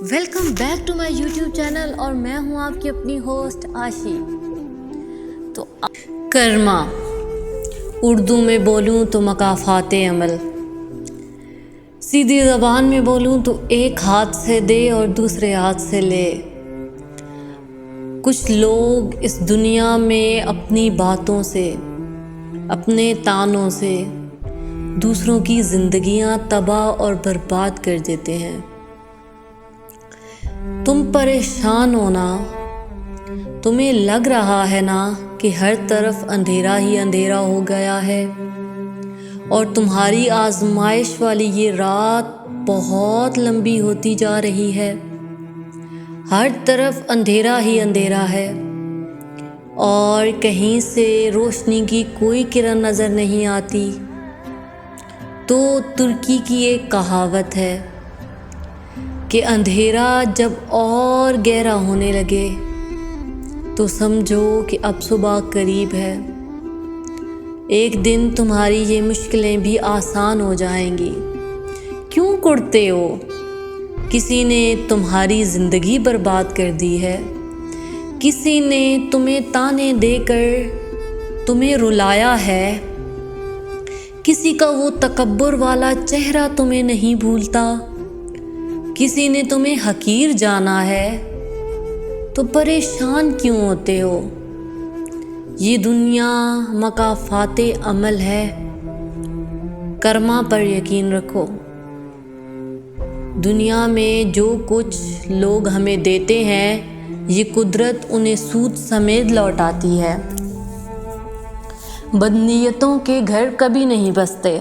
Welcome back to my YouTube channel اور میں ہوں آپ کی اپنی ہوسٹ آشی۔ تو کرما، اردو میں بولوں تو مکافات عمل، سیدھی زبان میں بولوں تو ایک ہاتھ سے دے اور دوسرے ہاتھ سے لے۔ کچھ لوگ اس دنیا میں اپنی باتوں سے، اپنے طعنوں سے دوسروں کی زندگیاں تباہ اور برباد کر دیتے ہیں۔ تم پریشان ہو نا، تمہیں لگ رہا ہے نا کہ ہر طرف اندھیرا ہی اندھیرا ہو گیا ہے اور تمہاری آزمائش والی یہ رات بہت لمبی ہوتی جا رہی ہے۔ ہر طرف اندھیرا ہی اندھیرا ہے اور کہیں سے روشنی کی کوئی کرن نظر نہیں آتی۔ تو ترکی کی ایک کہاوت ہے کہ اندھیرا جب اور گہرا ہونے لگے تو سمجھو کہ اب صبح قریب ہے۔ ایک دن تمہاری یہ مشکلیں بھی آسان ہو جائیں گی۔ کیوں کڑتے ہو؟ کسی نے تمہاری زندگی برباد کر دی ہے، کسی نے تمہیں تانے دے کر تمہیں رلایا ہے، کسی کا وہ تکبر والا چہرہ تمہیں نہیں بھولتا، کسی نے تمہیں حقیر جانا ہے، تو پریشان کیوں ہوتے ہو؟ یہ دنیا مکافات عمل ہے، کرما پر یقین رکھو۔ دنیا میں جو کچھ لوگ ہمیں دیتے ہیں یہ قدرت انہیں سود سمیت لوٹاتی ہے۔ بدنیتوں کے گھر کبھی نہیں بستے،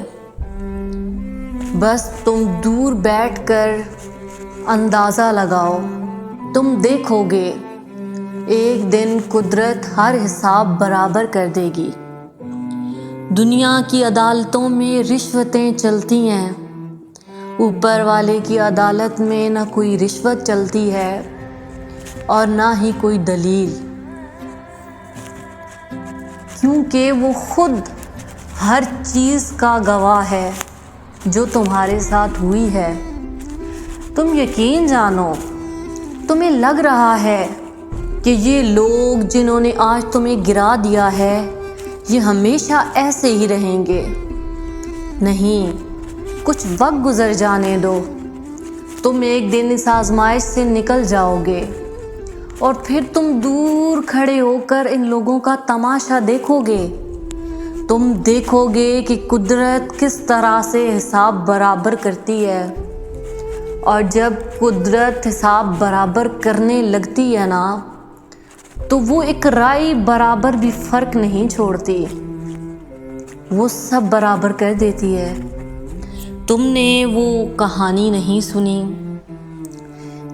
بس تم دور بیٹھ کر اندازہ لگاؤ، تم دیکھو گے ایک دن قدرت ہر حساب برابر کر دے گی۔ دنیا کی عدالتوں میں رشوتیں چلتی ہیں، اوپر والے کی عدالت میں نہ کوئی رشوت چلتی ہے اور نہ ہی کوئی دلیل، کیونکہ وہ خود ہر چیز کا گواہ ہے جو تمہارے ساتھ ہوئی ہے۔ تم یقین جانو، تمہیں لگ رہا ہے کہ یہ لوگ جنہوں نے آج تمہیں گرا دیا ہے یہ ہمیشہ ایسے ہی رہیں گے۔ نہیں، کچھ وقت گزر جانے دو، تم ایک دن اس آزمائش سے نکل جاؤ گے اور پھر تم دور کھڑے ہو کر ان لوگوں کا تماشا دیکھو گے۔ تم دیکھو گے کہ قدرت کس طرح سے حساب برابر کرتی ہے، اور جب قدرت حساب برابر کرنے لگتی ہے نا تو وہ ایک رائی برابر بھی فرق نہیں چھوڑتی، وہ سب برابر کر دیتی ہے۔ تم نے وہ کہانی نہیں سنی؟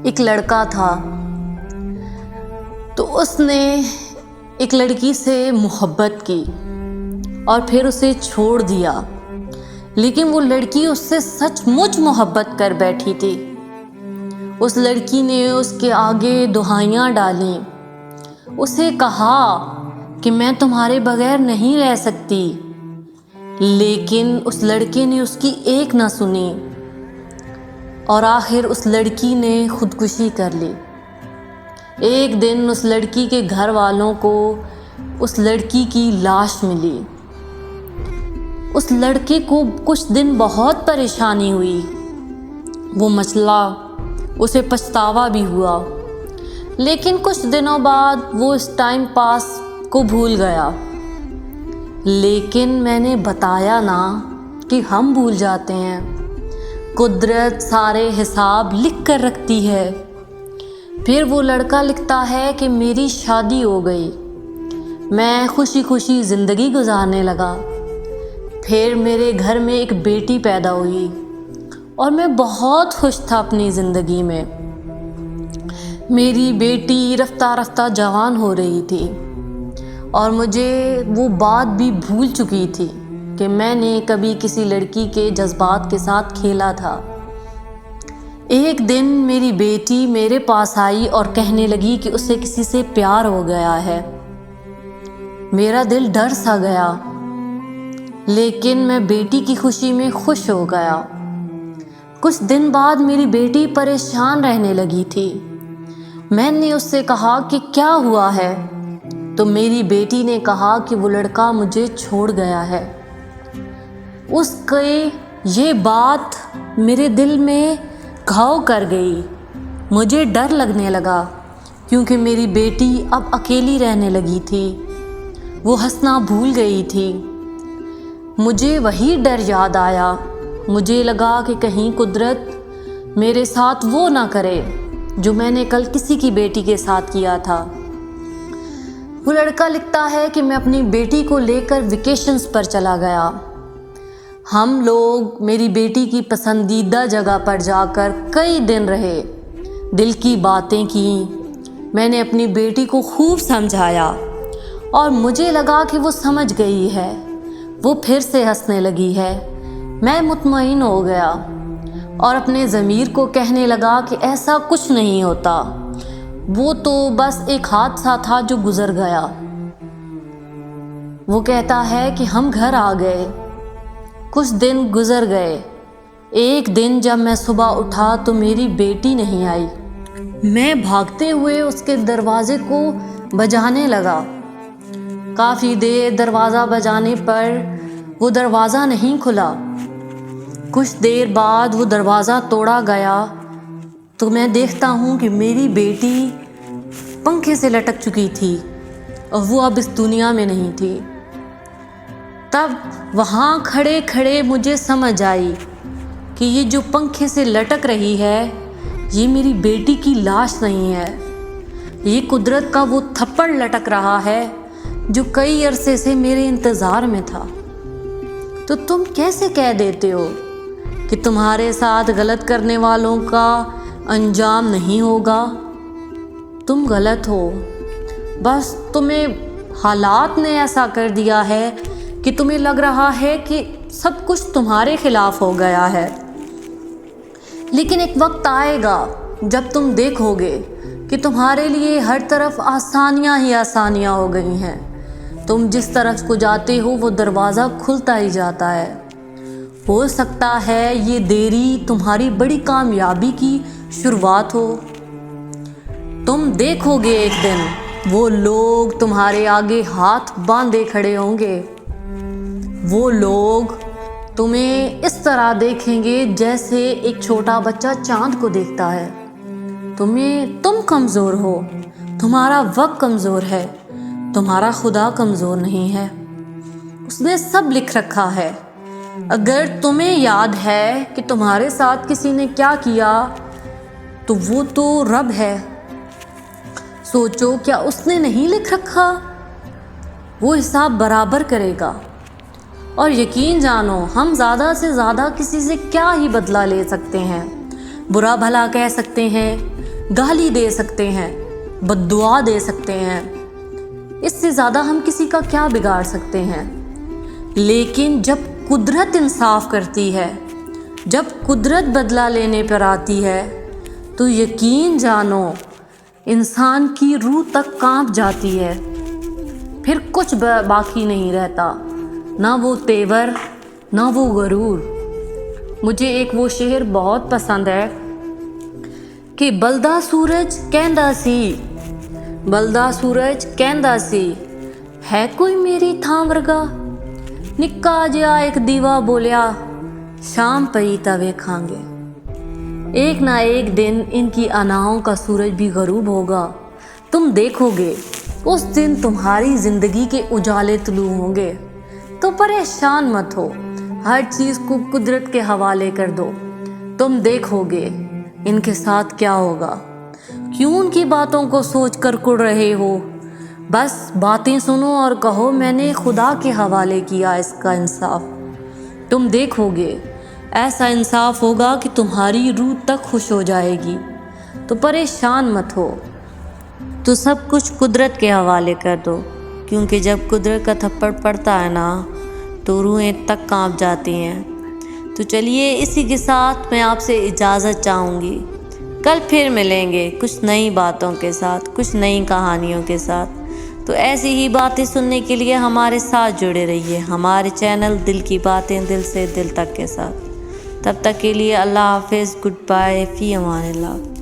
ایک لڑکا تھا تو اس نے ایک لڑکی سے محبت کی اور پھر اسے چھوڑ دیا، لیکن وہ لڑکی اس سے سچ مچ محبت کر بیٹھی تھی۔ اس لڑکی نے اس کے آگے دہائیاں ڈالیں، اسے کہا کہ میں تمہارے بغیر نہیں رہ سکتی، لیکن اس لڑکے نے اس کی ایک نہ سنی اور آخر اس لڑکی نے خودکشی کر لی۔ ایک دن اس لڑکی کے گھر والوں کو اس لڑکی کی لاش ملی۔ اس لڑکے کو کچھ دن بہت پریشانی ہوئی، وہ مچلا، اسے پچھتاوا بھی ہوا، لیکن کچھ دنوں بعد وہ اس ٹائم پاس کو بھول گیا۔ لیکن میں نے بتایا نا کہ ہم بھول جاتے ہیں، قدرت سارے حساب لکھ کر رکھتی ہے۔ پھر وہ لڑکا لکھتا ہے کہ میری شادی ہو گئی، میں خوشی خوشی زندگی گزارنے لگا، پھر میرے گھر میں ایک بیٹی پیدا ہوئی اور میں بہت خوش تھا اپنی زندگی میں۔ میری بیٹی رفتہ رفتہ جوان ہو رہی تھی اور مجھے وہ بات بھی بھول چکی تھی کہ میں نے کبھی کسی لڑکی کے جذبات کے ساتھ کھیلا تھا۔ ایک دن میری بیٹی میرے پاس آئی اور کہنے لگی کہ اسے کسی سے پیار ہو گیا ہے۔ میرا دل ڈر سا گیا، لیکن میں بیٹی کی خوشی میں خوش ہو گیا۔ کچھ دن بعد میری بیٹی پریشان رہنے لگی تھی۔ میں نے اس سے کہا کہ کیا ہوا ہے؟ تو میری بیٹی نے کہا کہ وہ لڑکا مجھے چھوڑ گیا ہے۔ اس کی یہ بات میرے دل میں گھاؤ کر گئی۔ مجھے ڈر لگنے لگا کیونکہ میری بیٹی اب اکیلی رہنے لگی تھی، وہ ہنسنا بھول گئی تھی۔ مجھے وہی ڈر یاد آیا۔ مجھے لگا کہ کہیں قدرت میرے ساتھ وہ نہ کرے جو میں نے کل کسی کی بیٹی کے ساتھ کیا تھا۔ وہ لڑکا لکھتا ہے کہ میں اپنی بیٹی کو لے کر ویکیشنز پر چلا گیا۔ ہم لوگ میری بیٹی کی پسندیدہ جگہ پر جا کر کئی دن رہے، دل کی باتیں کیں۔ میں نے اپنی بیٹی کو خوب سمجھایا اور مجھے لگا کہ وہ سمجھ گئی ہے۔ وہ پھر سے ہنسنے لگی ہے۔ میں مطمئن ہو گیا اور اپنے ضمیر کو کہنے لگا کہ ایسا کچھ نہیں ہوتا، وہ تو بس ایک حادثہ تھا جو گزر گیا۔ وہ کہتا ہے کہ ہم گھر آ گئے، کچھ دن گزر گئے۔ ایک دن جب میں صبح اٹھا تو میری بیٹی نہیں آئی۔ میں بھاگتے ہوئے اس کے دروازے کو بجانے لگا۔ کافی دیر دروازہ بجانے پر وہ دروازہ نہیں کھلا۔ کچھ دیر بعد وہ دروازہ توڑا گیا تو میں دیکھتا ہوں کہ میری بیٹی پنکھے سے لٹک چکی تھی اور وہ اب اس دنیا میں نہیں تھی۔ تب وہاں کھڑے کھڑے مجھے سمجھ آئی کہ یہ جو پنکھے سے لٹک رہی ہے یہ میری بیٹی کی لاش نہیں ہے، یہ قدرت کا وہ تھپڑ لٹک رہا ہے جو کئی عرصے سے میرے انتظار میں تھا۔ تو تم کیسے کہہ دیتے ہو کہ تمہارے ساتھ غلط کرنے والوں کا انجام نہیں ہوگا؟ تم غلط ہو، بس تمہیں حالات نے ایسا کر دیا ہے کہ تمہیں لگ رہا ہے کہ سب کچھ تمہارے خلاف ہو گیا ہے۔ لیکن ایک وقت آئے گا جب تم دیکھو گے کہ تمہارے لیے ہر طرف آسانیاں ہی آسانیاں ہو گئی ہیں۔ تم جس طرف کو جاتے ہو وہ دروازہ کھلتا ہی جاتا ہے۔ ہو سکتا ہے یہ دیری تمہاری بڑی کامیابی کی شروعات ہو۔ تم دیکھو گے ایک دن وہ لوگ تمہارے آگے ہاتھ باندھے کھڑے ہوں گے۔ وہ لوگ تمہیں اس طرح دیکھیں گے جیسے ایک چھوٹا بچہ چاند کو دیکھتا ہے۔ تم کمزور ہو، تمہارا وقت کمزور ہے، تمہارا خدا کمزور نہیں ہے۔ اس نے سب لکھ رکھا ہے۔ اگر تمہیں یاد ہے کہ تمہارے ساتھ کسی نے کیا کیا تو وہ تو رب ہے۔ سوچو کیا اس نے نہیں لکھ رکھا؟ وہ حساب برابر کرے گا۔ اور یقین جانو ہم زیادہ سے زیادہ کسی سے کیا ہی بدلہ لے سکتے ہیں، برا بھلا کہہ سکتے ہیں، گالی دے سکتے ہیں، بد دعا دے سکتے ہیں، اس سے زیادہ ہم کسی کا کیا بگاڑ سکتے ہیں۔ لیکن جب قدرت انصاف کرتی ہے، جب قدرت بدلہ لینے پر آتی ہے تو یقین جانو انسان کی روح تک کانپ جاتی ہے، پھر کچھ باقی نہیں رہتا، نہ وہ تیور نہ وہ غرور۔ مجھے ایک وہ شعر بہت پسند ہے کہ بلدا سورج کہندا سی، بلدا سورج کہندا سی، ہے کوئی میری تھاں ورگا، نکا جیا ایک دیوا بولیا، شام پئی تا ویکھاں گے۔ ایک نہ ایک دن ان کی اناؤں کا سورج بھی غروب ہوگا، تم دیکھو گے اس دن تمہاری زندگی کے اجالے طلوع ہوں گے۔ تو پریشان مت ہو، ہر چیز کو قدرت کے حوالے کر دو، تم دیکھو گے ان کے ساتھ کیا ہوگا۔ کیوں ان کی باتوں کو سوچ کر کڑ رہے ہو؟ بس باتیں سنو اور کہو میں نے خدا کے حوالے کیا اس کا انصاف۔ تم دیکھو گے ایسا انصاف ہوگا کہ تمہاری روح تک خوش ہو جائے گی۔ تو پریشان مت ہو، تو سب کچھ قدرت کے حوالے کر دو، کیونکہ جب قدرت کا تھپڑ پڑتا ہے نا تو روحیں تک کانپ جاتی ہیں۔ تو چلیے اسی کے ساتھ میں آپ سے اجازت چاہوں گی، کل پھر ملیں گے کچھ نئی باتوں کے ساتھ، کچھ نئی کہانیوں کے ساتھ۔ تو ایسی ہی باتیں سننے کے لیے ہمارے ساتھ جڑے رہیے، ہمارے چینل دل کی باتیں دل سے دل تک کے ساتھ۔ تب تک کے لیے اللہ حافظ، گڈ بائے، فی امان اللہ۔